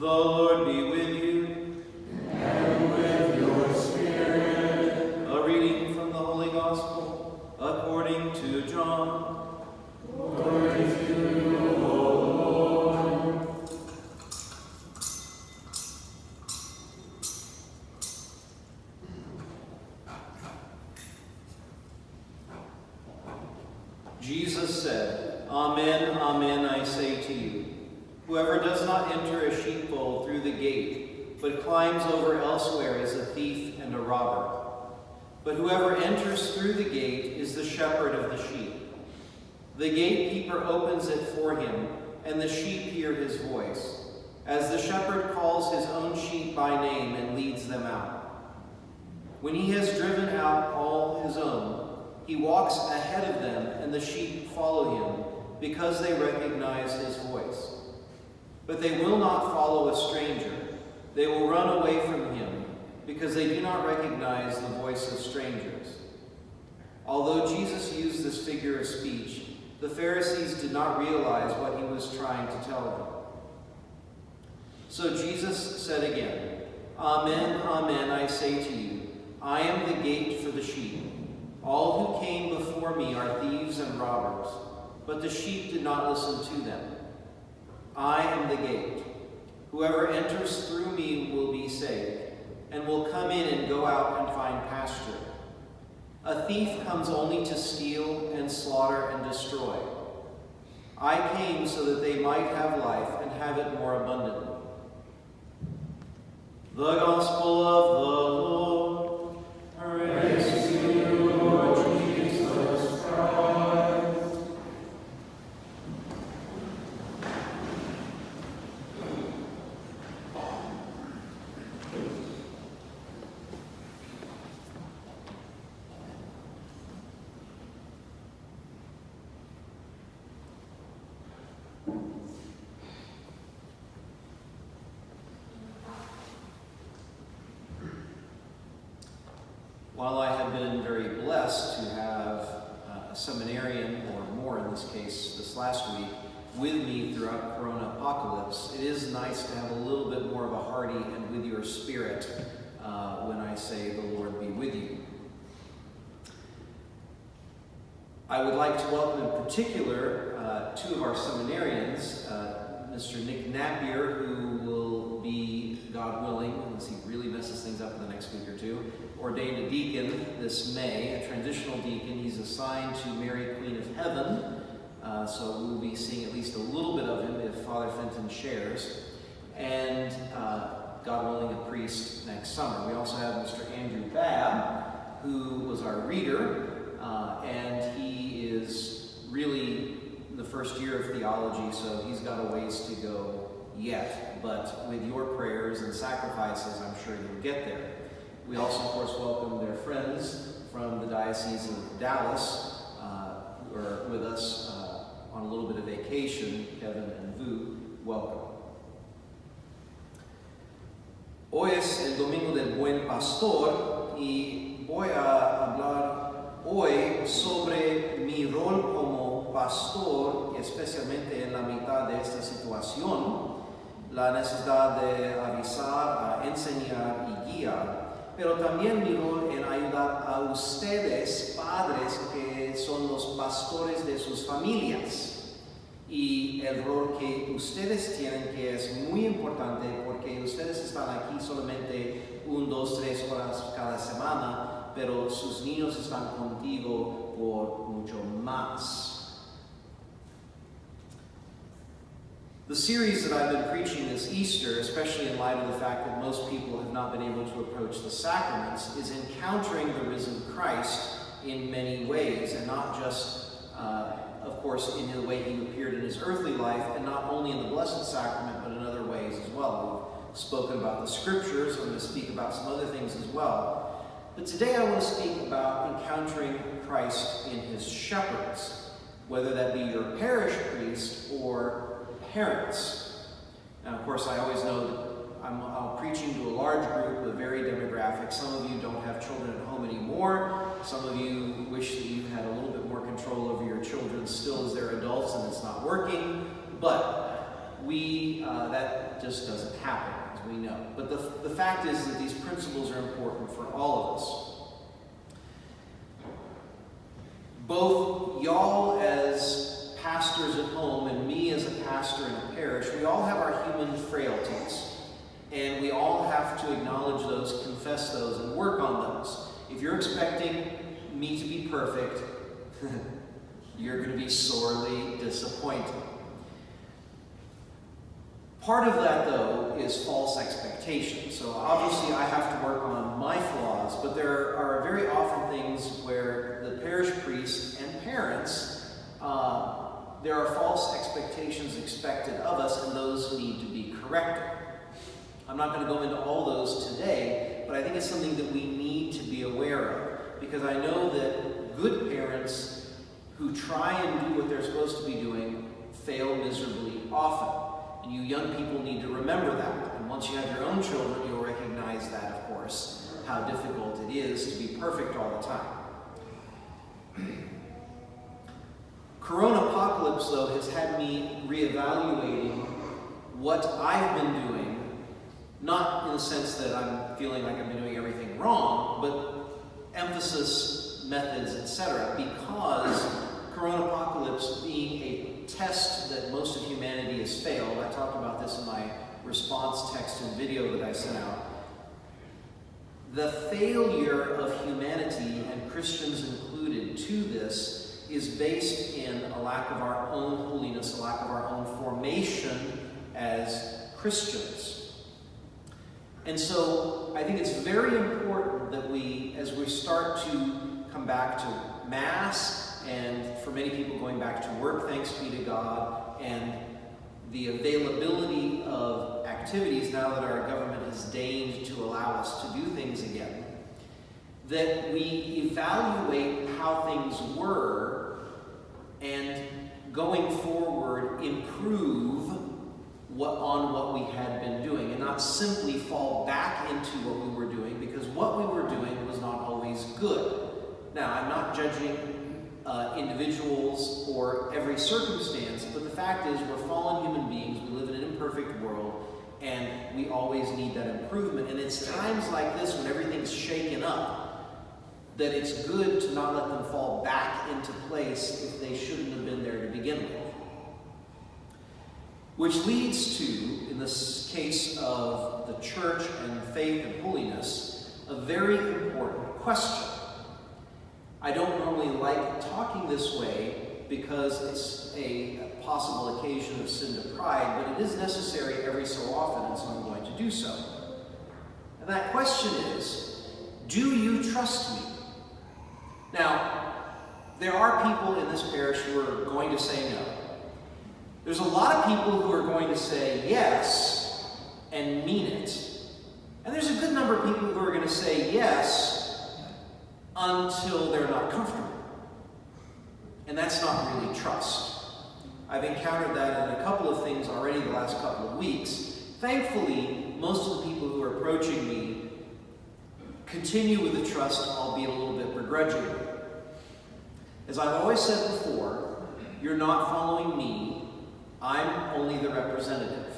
The Lord be with you. And with your spirit. A reading from the Holy Gospel according to John. Glory to you, O Lord. Jesus said, Amen, amen, I say to you, whoever does not enter a sheepfold through the gate, but climbs over elsewhere is a thief and a robber. But whoever enters through the gate is the shepherd of the sheep. The gatekeeper opens it for him, and the sheep hear his voice, as the shepherd calls his own sheep by name and leads them out. When he has driven out all his own, he walks ahead of them, and the sheep follow him, because they recognize his voice. But they will not follow a stranger. They will run away from him, because they do not recognize the voice of strangers. Although Jesus used this figure of speech, the Pharisees did not realize what he was trying to tell them. So Jesus said again, Amen, amen, I say to you, I am the gate for the sheep. All who came before me are thieves and robbers, but the sheep did not listen to them. I am the gate. Whoever enters through me will be saved, and will come in and go out and find pasture. A thief comes only to steal and slaughter and destroy. I came so that they might have life and have it more abundantly. The Gospel of the Lord. Praise to you, Lord Jesus Christ. While I have been very blessed to have a seminarian, or more in this case, this last week, with me throughout Corona Apocalypse, it is nice to have a little bit more of a hearty and with your spirit when I say the Lord be with you. I would like to welcome in particular two of our seminarians, Mr. Nick Napier, who will be, God willing, unless he really messes things up in the next week or two, ordained a deacon this May, a transitional deacon. He's assigned to Mary, Queen of Heaven, so we'll be seeing at least a little bit of him if Father Fenton shares. And God willing, a priest next summer. We also have Mr. Andrew Babb, who was our reader, and he is really in the first year of theology, so he's got a ways to go yet. But with your prayers and sacrifices, I'm sure you'll get there. We also, of course, welcome their friends from the Diocese of Dallas, who are with us on a little bit of vacation, Kevin and Vu. Welcome. Hoy es el Domingo del Buen Pastor y voy a hablar hoy sobre mi rol como pastor, especialmente en la mitad de esta situación, la necesidad de avisar, enseñar y guiar, pero también mi rol en ayudar a ustedes, padres, que son los pastores de sus familias. Y el rol que ustedes tienen, que es muy importante, porque ustedes están aquí solamente 1, 2, 3 horas cada semana, pero sus niños están contigo por mucho más. The series that I've been preaching this Easter, especially in light of the fact that most people have not been able to approach the sacraments, is encountering the risen Christ in many ways, and not just of course, in the way he appeared in his earthly life, and not only in the Blessed Sacrament, but in other ways as well. We've spoken about the Scriptures. I'm going to speak about some other things as well. But today I want to speak about encountering Christ in his shepherds, whether that be your parish priest or parents. Now, of course, I always know that I'm preaching to a large group of varied demographics. Some of you don't have children at home anymore. Some of you wish that you had a little bit more control over your children still as they're adults and it's not working. But that just doesn't happen, as we know. But the fact is that these principles are important for all of us. Both y'all as pastors at home and me as a pastor in a parish, we all have our human frailties. And we all have to acknowledge those, confess those, and work on those. If you're expecting me to be perfect, you're going to be sorely disappointed. Part of that, though, is false expectation. So obviously I have to work on my flaws, but there are very often things where the parish priest and parents, there are false expectations expected of us, and those need to be corrected. I'm not going to go into all those today, but I think it's something that we need to be aware of, because I know that good parents who try and do what they're supposed to be doing fail miserably often. And you young people need to remember that. And once you have your own children, you'll recognize that, of course, how difficult it is to be perfect all the time. Coronapocalypse, though, has had me reevaluating what I've been doing, not in the sense that I'm feeling like I've been doing everything wrong, but emphasis, methods, etc. Because Coronapocalypse being a test that most of humanity has failed, I talked about this in my response text and video that I sent out. The failure of humanity, and Christians included, to this is based in a lack of our own holiness, a lack of our own formation as Christians. And so I think it's very important that we, as we start to come back to Mass, and for many people going back to work, thanks be to God, and the availability of activities now that our government has deigned to allow us to do things again, that we evaluate how things were and going forward improve on what we had been doing, and not simply fall back into what we were doing, because what we were doing was not always good. Now, I'm not judging individuals or every circumstance, but the fact is we're fallen human beings, we live in an imperfect world, and we always need that improvement. And it's times like this when everything's shaken up that it's good to not let them fall back into place if they shouldn't have been there to begin with. Which leads to, in this case of the church and faith and holiness, a very important question. I don't normally like talking this way because it's a possible occasion of sin to pride, but it is necessary every so often, and so I'm going to do so. And that question is, do you trust me? Now, there are people in this parish who are going to say no. There's a lot of people who are going to say yes and mean it. And there's a good number of people who are going to say yes until they're not comfortable. And that's not really trust. I've encountered that in a couple of things already the last couple of weeks. Thankfully, most of the people who are approaching me continue with the trust, albeit a little bit begrudgingly. As I've always said before, you're not following me. I'm only the representative,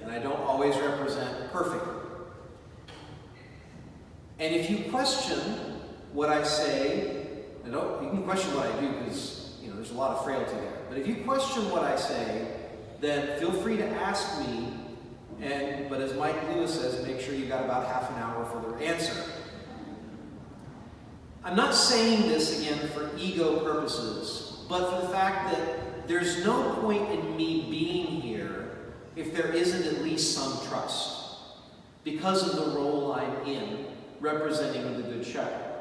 and I don't always represent perfectly. And if you question what I say, you can question what I do because there's a lot of frailty there. But if you question what I say, then feel free to ask me. But as Mike Lewis says, make sure you got about half an hour for the answer. I'm not saying this again for ego purposes, but for the fact that there's no point in me being here if there isn't at least some trust, because of the role I'm in, representing the Good Shepherd.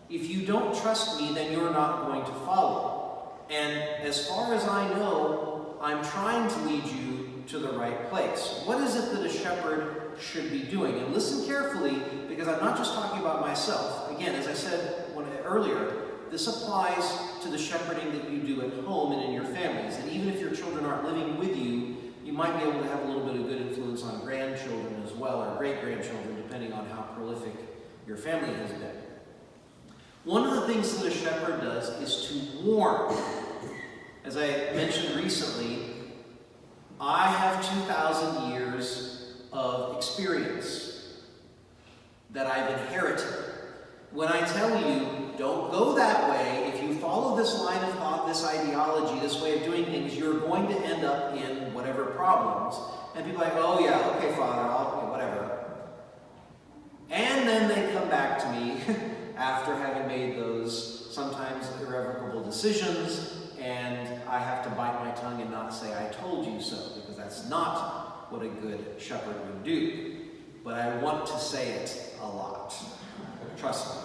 If you don't trust me, then you're not going to follow. And as far as I know, I'm trying to lead you to the right place. What is it that a shepherd should be doing? And listen carefully, because I'm not just talking about myself. Again, as I said earlier, this applies to the shepherding that you do at home and in your families. And even if your children aren't living with you, you might be able to have a little bit of good influence on grandchildren as well, or great-grandchildren, depending on how prolific your family has been. One of the things that a shepherd does is to warn. As I mentioned recently, I have 2,000 years of experience that I've inherited. When I tell you, don't go that way, if you follow this line of thought, this ideology, this way of doing things, you're going to end up in whatever problems. And people are like, oh yeah, okay, Father, okay, whatever. And then they come back to me after having made those sometimes irrevocable decisions, and I have to bite my tongue and not say, I told you so, because that's not what a good shepherd would do. But I want to say it a lot. Trust me.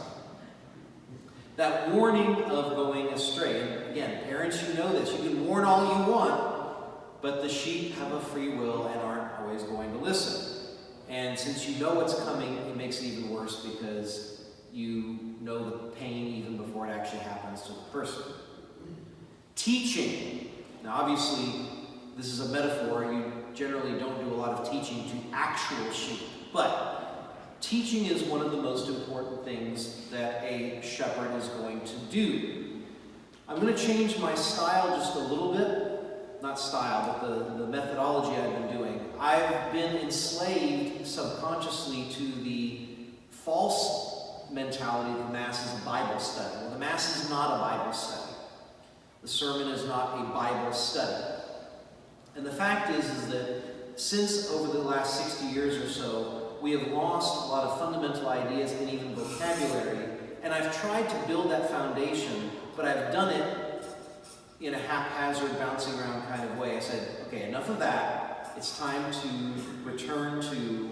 That warning of going astray, and again, parents, you know this, you can warn all you want, but the sheep have a free will and aren't always going to listen. And since you know what's coming, it makes it even worse because you know the pain even before it actually happens to the person. Teaching. Now obviously, this is a metaphor. You generally don't do a lot of teaching to actual sheep, but teaching is one of the most important things that a shepherd is going to do. I'm going to change my style just a little bit. Not style, but the methodology I've been doing. I've been enslaved subconsciously to the false mentality that the Mass is a Bible study. Well, the Mass is not a Bible study. The sermon is not a Bible study. And the fact is that since over the last 60 years or so, we have lost a lot of fundamental ideas and even vocabulary. And I've tried to build that foundation, but I've done it in a haphazard, bouncing around kind of way. I said, okay, enough of that. It's time to return to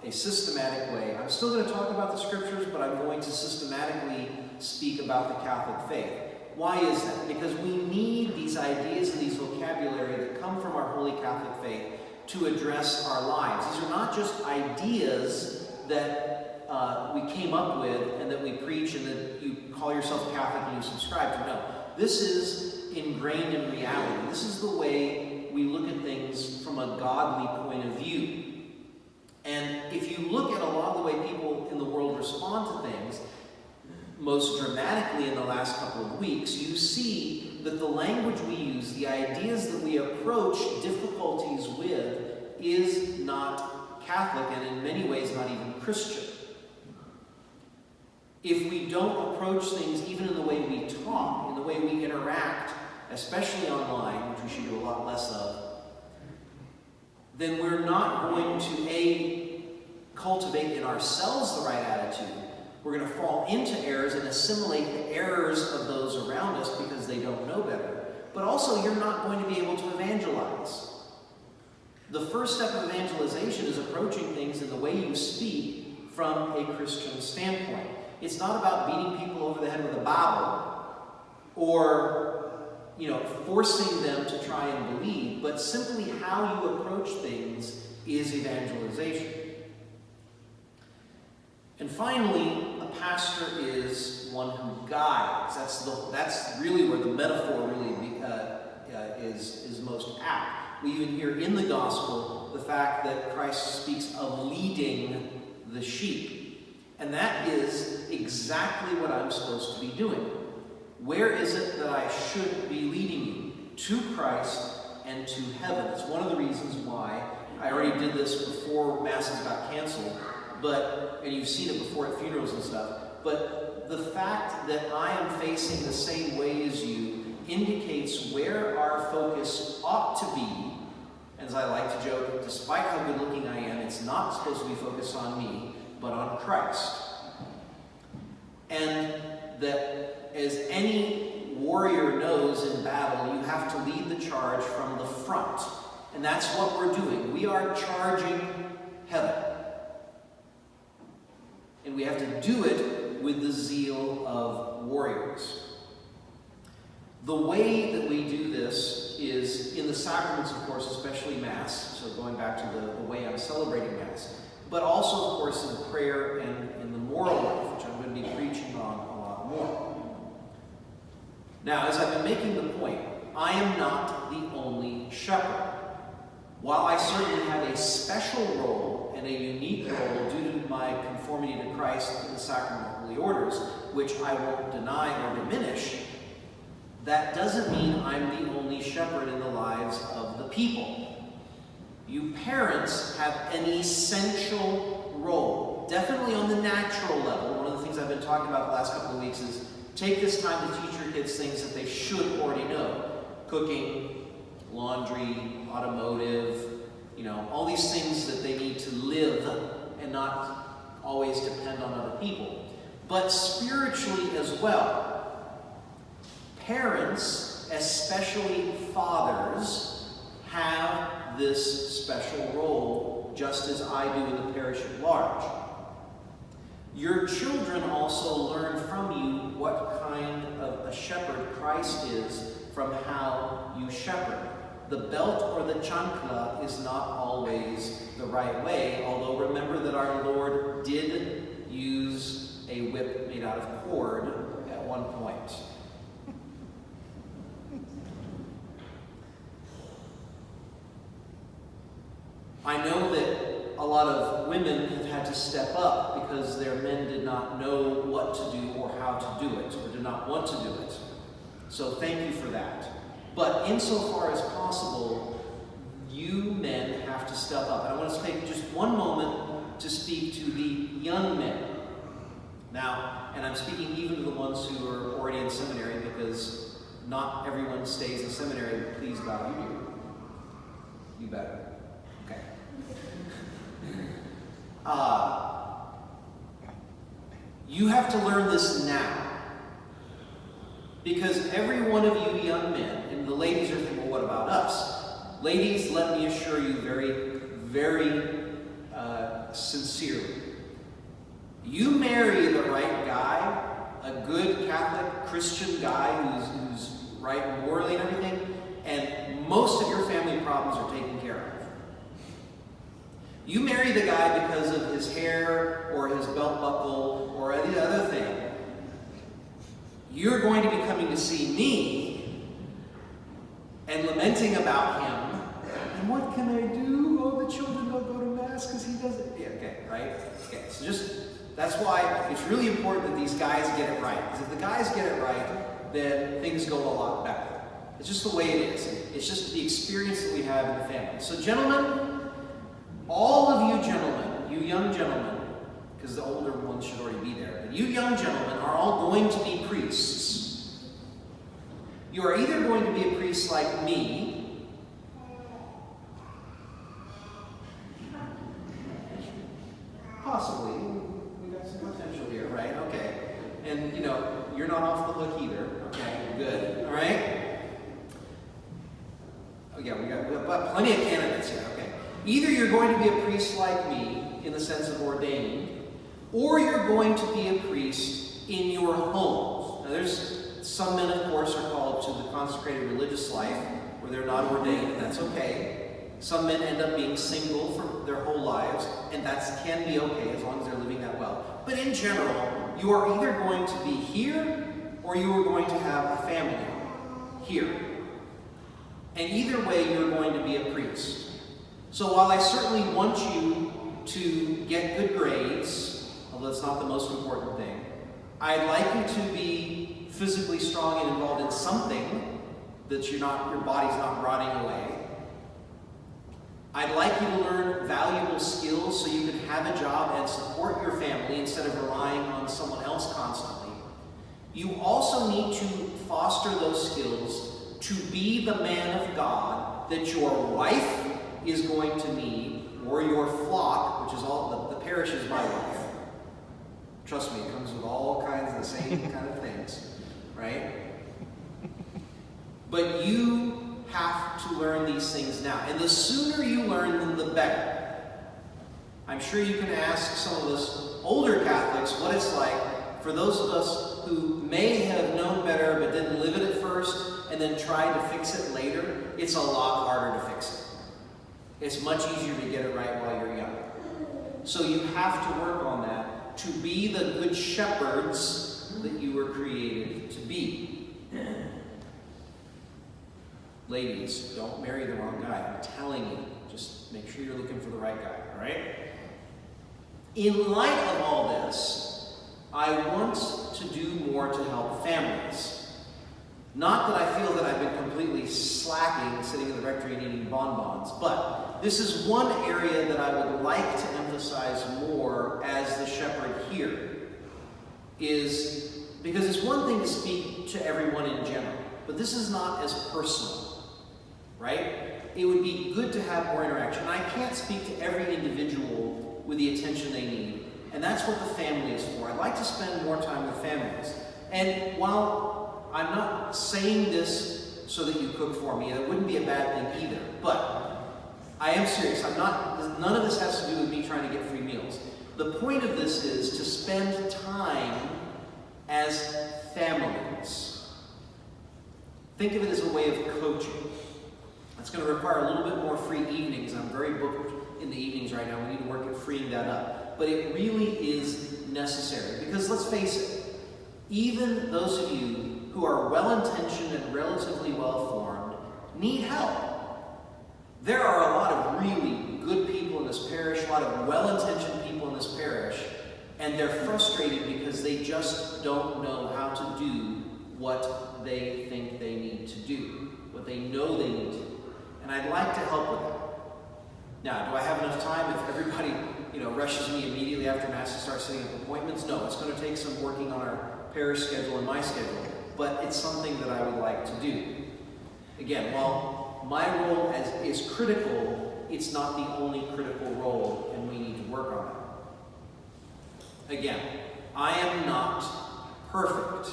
a systematic way. I'm still going to talk about the scriptures, but I'm going to systematically speak about the Catholic faith. Why is that? Because we need these ideas and these vocabulary that come from our Holy Catholic faith to address our lives. These are not just ideas that we came up with and that we preach and that you call yourself Catholic and you subscribe to. No, this is ingrained in reality. This is the way we look at things from a godly point of view. And if you look at a lot of the way people in the world respond to things, most dramatically in the last couple of weeks, you see that the language we use, the ideas that we approach difficulties with, is not Catholic and in many ways not even Christian. If we don't approach things even in the way we talk, in the way we interact, especially online, which we should do a lot less of, then we're not going to, cultivate in ourselves the right attitude. We're going to fall into errors and assimilate the errors of those around us because they don't know better. But also, you're not going to be able to evangelize. The first step of evangelization is approaching things in the way you speak from a Christian standpoint. It's not about beating people over the head with a Bible or, forcing them to try and believe, but simply how you approach things is evangelization. And finally, a pastor is one who guides. That's really where the metaphor really is most apt. We even hear in the gospel the fact that Christ speaks of leading the sheep. And that is exactly what I'm supposed to be doing. Where is it that I should be leading you? To Christ and to heaven. It's one of the reasons why I already did this before Masses got canceled. And you've seen it before at funerals and stuff, but the fact that I am facing the same way as you indicates where our focus ought to be. As I like to joke, despite how good looking I am, it's not supposed to be focused on me, but on Christ. And that as any warrior knows in battle, you have to lead the charge from the front. And that's what we're doing. We are charging heaven. And we have to do it with the zeal of warriors. The way that we do this is in the sacraments, of course, especially Mass, so going back to the way I'm celebrating Mass, but also, of course, in prayer and in the moral life, which I'm going to be preaching on a lot more. Now, as I've been making the point, I am not the only shepherd. While I certainly have a special role and a unique role due to my conformity to Christ in the sacrament of holy orders, which I won't deny or diminish, that doesn't mean I'm the only shepherd in the lives of the people. You parents have an essential role, definitely on the natural level. One of the things I've been talking about the last couple of weeks is take this time to teach your kids things that they should already know. Cooking, laundry, automotive, all these things that they need to live and not always depend on other people. But spiritually as well, parents, especially fathers, have this special role, just as I do in the parish at large. Your children also learn from you what kind of a shepherd Christ is from how you shepherd. The belt or the chancla is not always the right way, although remember that our Lord did use a whip made out of cord at one point. I know that a lot of women have had to step up because their men did not know what to do or how to do it, or did not want to do it. So thank you for that. But insofar as possible, you men have to step up. And I want to take just one moment to speak to the young men. Now, and I'm speaking even to the ones who are already in seminary, because not everyone stays in seminary, but please God, you do. You better. Okay. You have to learn this now. Because every one of you young men, and the ladies are thinking, well, what about us? Ladies, let me assure you very, very sincerely. You marry the right guy, a good Catholic Christian guy who's right morally and everything, and most of your family problems are taken care of. You marry the guy because of his hair or his belt buckle or any other thing. You're going to be coming to see me and lamenting about him. And what can I do? Oh, the children don't go to Mass because he doesn't. Yeah, okay, right? Okay, so that's why it's really important that these guys get it right. Because if the guys get it right, then things go a lot better. It's just the way it is. It's just the experience that we have in the family. So gentlemen, all of you gentlemen, you young gentlemen, because the older ones should already be there, but you young gentlemen are all going to be priests. You are either going to be a priest like me, possibly, we got some potential here, right? Okay. And, you're not off the hook either. Okay, good. All right? Oh, yeah, we got plenty of candidates here. Okay. Either you're going to be a priest like me, in the sense of ordained, or you're going to be a priest in your homes. Now, some men, of course, are called to the consecrated religious life, where they're not ordained, and that's okay. Some men end up being single for their whole lives, and that can be okay as long as they're living that well. But in general, you are either going to be here, or you are going to have a family here. And either way, you're going to be a priest. So while I certainly want you to get good grades, although it's not the most important thing, I'd like you to be physically strong and involved in something that your body's not rotting away. I'd like you to learn valuable skills so you can have a job and support your family instead of relying on someone else constantly. You also need to foster those skills to be the man of God that your wife is going to need, or your flock, which is all, the parish is my life. Trust me, it comes with all kinds of the same kind of things, right? But you have to learn these things now. And the sooner you learn them, the better. I'm sure you can ask some of us older Catholics what it's like for those of us who may have known better but didn't live it at first and then tried to fix it later. It's a lot harder to fix it. It's much easier to get it right while you're young. So you have to work on that to be the good shepherds that you were created to be. Ladies, don't marry the wrong guy. I'm telling you. Just make sure you're looking for the right guy, all right? In light of all this, I want to do more to help families. Not that I feel that I've been completely slacking, sitting in the rectory and eating bonbons, but this is one area that I would like to emphasize more as the shepherd here, is because it's one thing to speak to everyone in general, but this is not as personal, right? It would be good to have more interaction. I can't speak to every individual with the attention they need, and that's what the family is for. I'd like to spend more time with families. And while I'm not saying this so that you cook for me, that wouldn't be a bad thing either, but I am serious. None of this has to do with me trying to get free meals. The point of this is to spend time as families. Think of it as a way of coaching. It's going to require a little bit more free evenings. I'm very booked in the evenings right now. We need to work at freeing that up. But it really is necessary. Because let's face it, even those of you who are well-intentioned and relatively well-formed need help. There are a lot of really good people in this parish, a lot of well-intentioned people in this parish, and they're frustrated because they just don't know how to do what they think they need to do, what they know they need to do. And I'd like to help with that. Now, do I have enough time if everybody, rushes me immediately after Mass to start setting up appointments? No, it's going to take some working on our parish schedule and my schedule, but it's something that I would like to do. Again, while my role is critical, it's not the only critical role, and we need to work on it. Again, I am not perfect.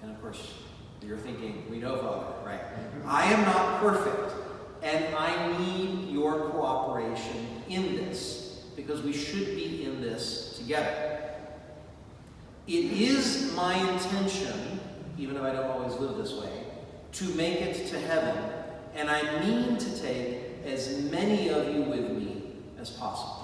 And of course, you're thinking, we know Father, right? I am not perfect. And I need your cooperation in this, because we should be in this together. It is my intention, even if I don't always live this way, to make it to heaven, and I mean to take as many of you with me as possible.